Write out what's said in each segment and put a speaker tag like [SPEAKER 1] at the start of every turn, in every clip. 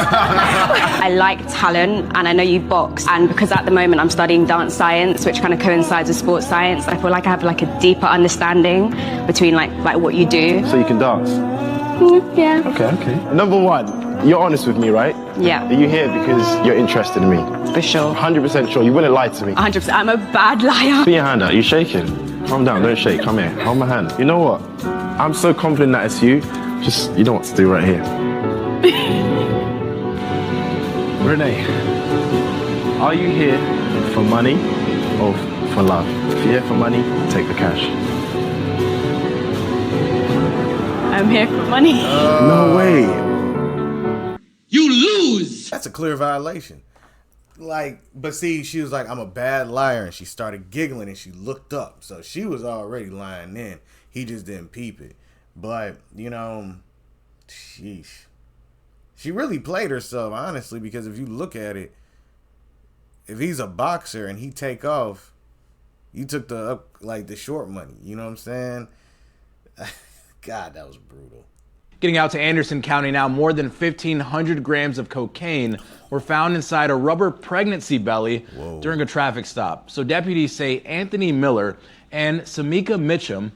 [SPEAKER 1] I like talent, and I know you box, and because at the moment I'm studying dance science, which kind of coincides with sports science, I feel like I have like a deeper understanding between like what you do.
[SPEAKER 2] So you can dance?
[SPEAKER 1] Yeah.
[SPEAKER 2] Okay. Number one, you're honest with me, right?
[SPEAKER 1] Yeah.
[SPEAKER 2] Are you here because you're interested in me?
[SPEAKER 1] For sure.
[SPEAKER 2] 100% sure. You wouldn't lie to me.
[SPEAKER 1] 100%. I'm a bad liar.
[SPEAKER 2] Put your hand out. You shaking? Calm down. Don't shake. Come here. Hold my hand. You know what? I'm so confident that it's you. Just, you know what to do right here. Renee, are you here for money or for love? If you're here for money, take the cash.
[SPEAKER 1] I'm here for money.
[SPEAKER 2] No way.
[SPEAKER 3] You lose.
[SPEAKER 4] That's a clear violation. Like, but see, she was like, I'm a bad liar, and she started giggling and she looked up. So she was already lying in. He just didn't peep it. But, you know, sheesh. She really played herself, honestly, because if you look at it, if he's a boxer and he take off, you took the short money. You know what I'm saying? God, that was brutal.
[SPEAKER 5] Getting out to Anderson County now, more than 1,500 grams of cocaine were found inside a rubber pregnancy belly during a traffic stop. So deputies say Anthony Miller and Samika Mitchum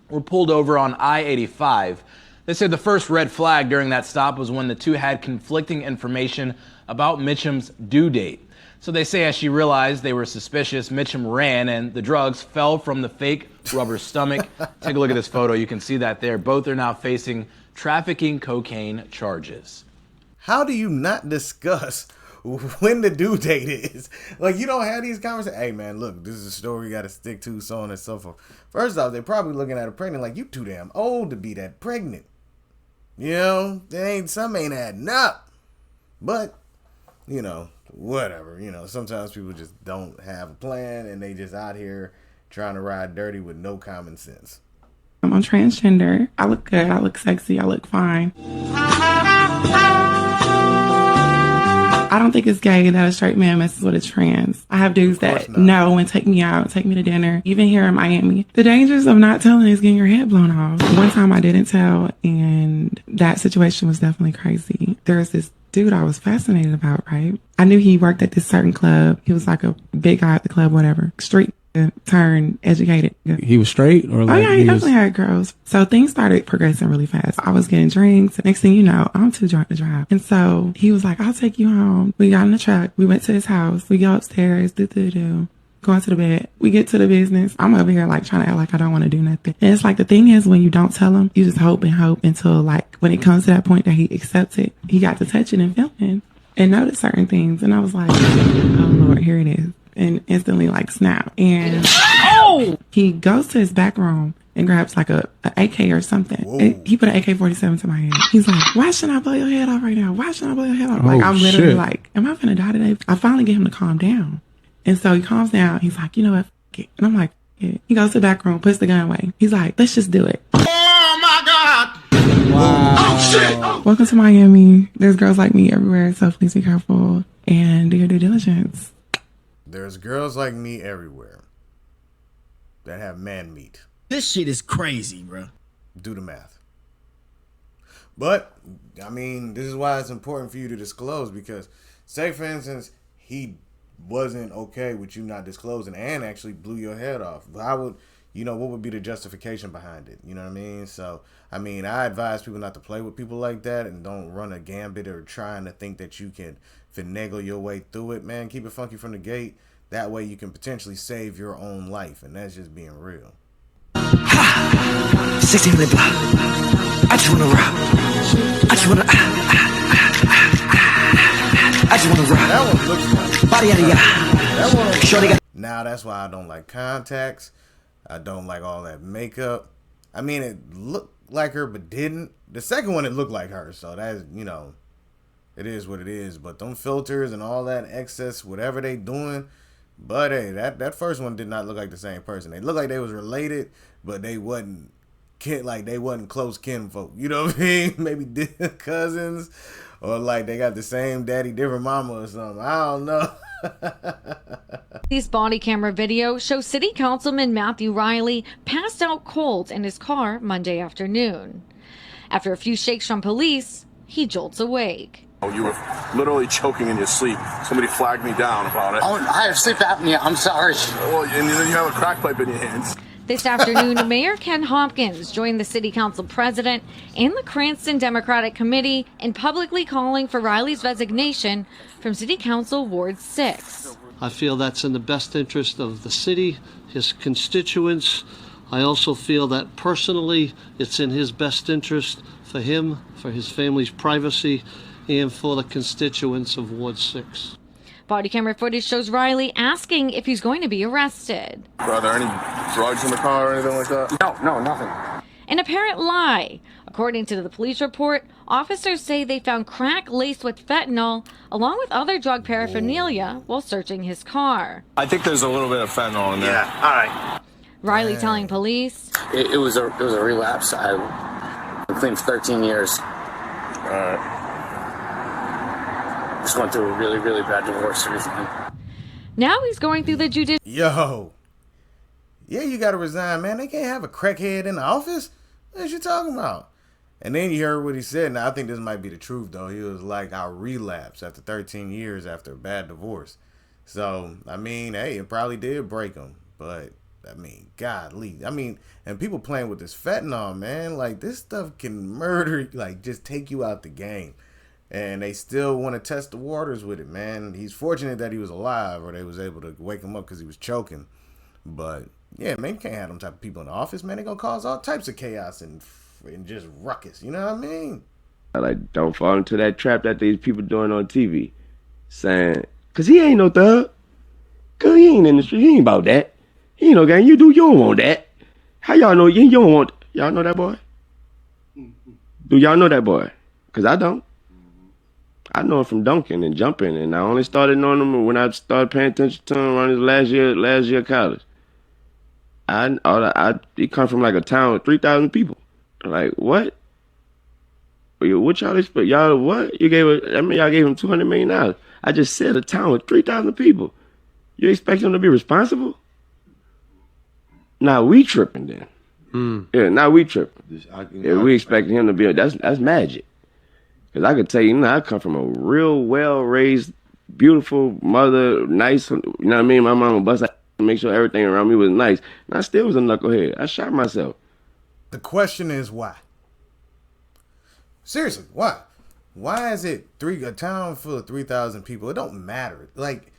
[SPEAKER 5] were pulled over on I-85. They said the first red flag during that stop was when the two had conflicting information about Mitchum's due date. So they say as she realized they were suspicious, Mitchum ran and the drugs fell from the fake rubber stomach. Take a look at this photo. You can see that there. Both are now facing trafficking cocaine charges.
[SPEAKER 4] How do you not discuss when the due date is? Like, you don't have these conversations. Hey, man, look, this is a story we got to stick to, so on and so forth. First off, they're probably looking at her pregnant like, you too damn old to be that pregnant. You know, some ain't adding up. But, you know, whatever. You know, sometimes people just don't have a plan and they just out here trying to ride dirty with no common sense.
[SPEAKER 6] I'm transgender. I look good. I look sexy. I look fine. I don't think it's gay that a straight man messes with a trans. I have dudes that know and take me out, take me to dinner. Even here in Miami, the dangers of not telling is getting your head blown off. One time I didn't tell, and that situation was definitely crazy. There was this dude I was fascinated about, right? I knew he worked at this certain club. He was like a big guy at the club, whatever. Street turn educated.
[SPEAKER 7] He was straight, or like?
[SPEAKER 6] Oh yeah, he definitely had girls. So things started progressing really fast. I was getting drinks. Next thing you know, I'm too drunk to drive. And so he was like, I'll take you home. We got in the truck. We went to his house. We go upstairs. Go into the bed. We get to the business. I'm over here like trying to act like I don't want to do nothing. And it's like the thing is when you don't tell him, you just hope and hope until like when it comes to that point that he accepts it, he got to touch it and feeling and notice certain things. And I was like, oh Lord, here it is. And instantly like snap. And he goes to his back room and grabs like a AK or something. He put an AK-47 to my head. He's like, why shouldn't I blow your head off right now? Why shouldn't I blow your head off? Like I'm literally like, am I finna die today? I finally get him to calm down. And so he calms down. He's like, you know what? And I'm like, yeah. He goes to the back room, puts the gun away. He's like, let's just do it.
[SPEAKER 3] Oh my God.
[SPEAKER 7] Wow.
[SPEAKER 3] Oh shit.
[SPEAKER 6] Welcome to Miami. There's girls like me everywhere. So please be careful and do your due diligence.
[SPEAKER 4] There's girls like me everywhere that have man meat.
[SPEAKER 3] This shit is crazy, bro.
[SPEAKER 4] Do the math. But, I mean, this is why it's important for you to disclose because, say, for instance, he wasn't okay with you not disclosing and actually blew your head off. But what would be the justification behind it? You know what I mean? So, I mean, I advise people not to play with people like that and don't run a gambit or trying to think that you can finagle your way through it, man. Keep it funky from the gate. That way you can potentially save your own life, and that's just being real.
[SPEAKER 3] 16 minute block. I just wanna rock. I just wanna rock.
[SPEAKER 4] That one looks like
[SPEAKER 3] Body out of ya.
[SPEAKER 4] that one.
[SPEAKER 3] Shorty got.
[SPEAKER 4] Now that's why I don't like contacts. I don't like all that makeup. I mean, it looked like her, but didn't. The second one, it looked like her, so that's, it is what it is. But them filters and all that excess, whatever they doing, but hey, that first one did not look like the same person. They looked like they was related, but they wasn't they wasn't close kinfolk. You know what I mean? Maybe cousins, or like they got the same daddy, different mama or something. I don't know.
[SPEAKER 8] These body camera video shows City Councilman Matthew Riley passed out cold in his car Monday afternoon. After a few shakes from police, he jolts awake.
[SPEAKER 7] You were literally choking in your sleep. Somebody flagged me down about it.
[SPEAKER 9] Oh, I have sleep apnea. I'm sorry.
[SPEAKER 7] Well, and then you have a crack pipe in your hands.
[SPEAKER 8] This afternoon, Mayor Ken Hopkins joined the City Council President and the Cranston Democratic Committee in publicly calling for Riley's resignation from City Council Ward 6.
[SPEAKER 10] I feel that's in the best interest of the city, his constituents. I also feel that personally it's in his best interest for him, for his family's privacy, and for the constituents of Ward 6.
[SPEAKER 8] Body camera footage shows Riley asking if he's going to be arrested.
[SPEAKER 7] Are there any drugs in the car or anything like that?
[SPEAKER 9] No, nothing.
[SPEAKER 8] An apparent lie. According to the police report, officers say they found crack laced with fentanyl along with other drug paraphernalia while searching his car.
[SPEAKER 7] I think there's a little bit of fentanyl in there.
[SPEAKER 9] Yeah, all right.
[SPEAKER 8] Riley telling police,
[SPEAKER 9] It was a relapse. I claimed 13 years.
[SPEAKER 7] All right.
[SPEAKER 9] Just went through a really, really bad divorce recently.
[SPEAKER 8] now he's going through the judicial
[SPEAKER 4] Yo. Yeah, you gotta resign, man. They can't have a crackhead in the office. What you talking about? And then you heard what he said. Now, I think this might be the truth, though. He was like, I'll relapse after 13 years after a bad divorce. So, I mean, hey, it probably did break him. But, I mean, godly. I mean, and people playing with this fentanyl, man. Like, this stuff can murder, like, just take you out the game. And they still want to test the waters with it, man. He's fortunate that he was alive, or they was able to wake him up because he was choking. But, yeah, man, you can't have them type of people in the office, man. They're going to cause all types of chaos and just ruckus. You know what I mean?
[SPEAKER 2] Like, don't fall into that trap that these people doing on TV. Saying, because he ain't no thug. Because he ain't in the street. He ain't about that. He ain't no gang. You don't want that. How y'all know you don't want? Y'all know that boy? Do y'all know that boy? Because I don't. I know him from dunking and jumping, and I only started knowing him when I started paying attention to him around his last year of college. He come from like a town with 3,000 people. Like, what? What y'all expect? Y'all what? Y'all gave him $200 million. I just said a town with 3,000 people. You expect him to be responsible? Now we tripping then. Yeah, now we tripping. Yeah, we expect him to be. That's magic. Because I could tell you, I come from a real well-raised, beautiful mother, nice, you know what I mean? My mama busted to make sure everything around me was nice. And I still was a knucklehead. I shot myself.
[SPEAKER 4] The question is why? Seriously, why? Why is it a town full of 3,000 people? It don't matter. Like,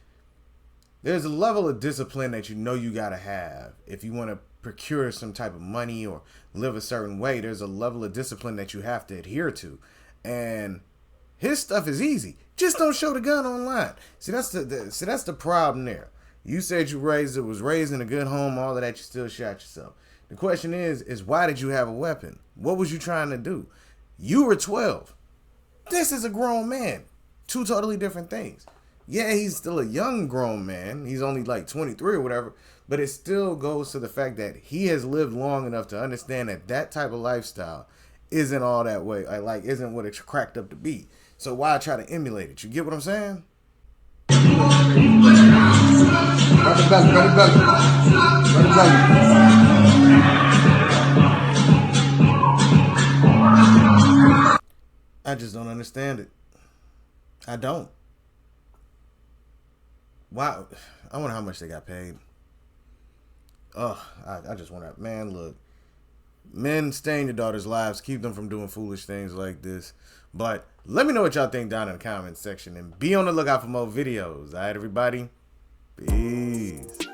[SPEAKER 4] there's a level of discipline that you gotta have if you want to procure some type of money or live a certain way. There's a level of discipline that you have to adhere to. And his stuff is easy. Just don't show the gun online. See, that's the problem there. You said you was raised in a good home, all of that, you still shot yourself. The question is why did you have a weapon? What was you trying to do? You were 12. This is a grown man. Two totally different things. Yeah, he's still a young grown man. He's only like 23 or whatever. But it still goes to the fact that he has lived long enough to understand that type of lifestyle isn't all that way. Like, isn't what it's cracked up to be. So why try to emulate it? You get what I'm saying? I just don't understand it. I don't. Wow. I wonder how much they got paid. Oh, I just want to, man, look. Men, stay in your daughter's lives. Keep them from doing foolish things like this. But let me know what y'all think down in the comments section. And be on the lookout for more videos. All right, everybody? Peace.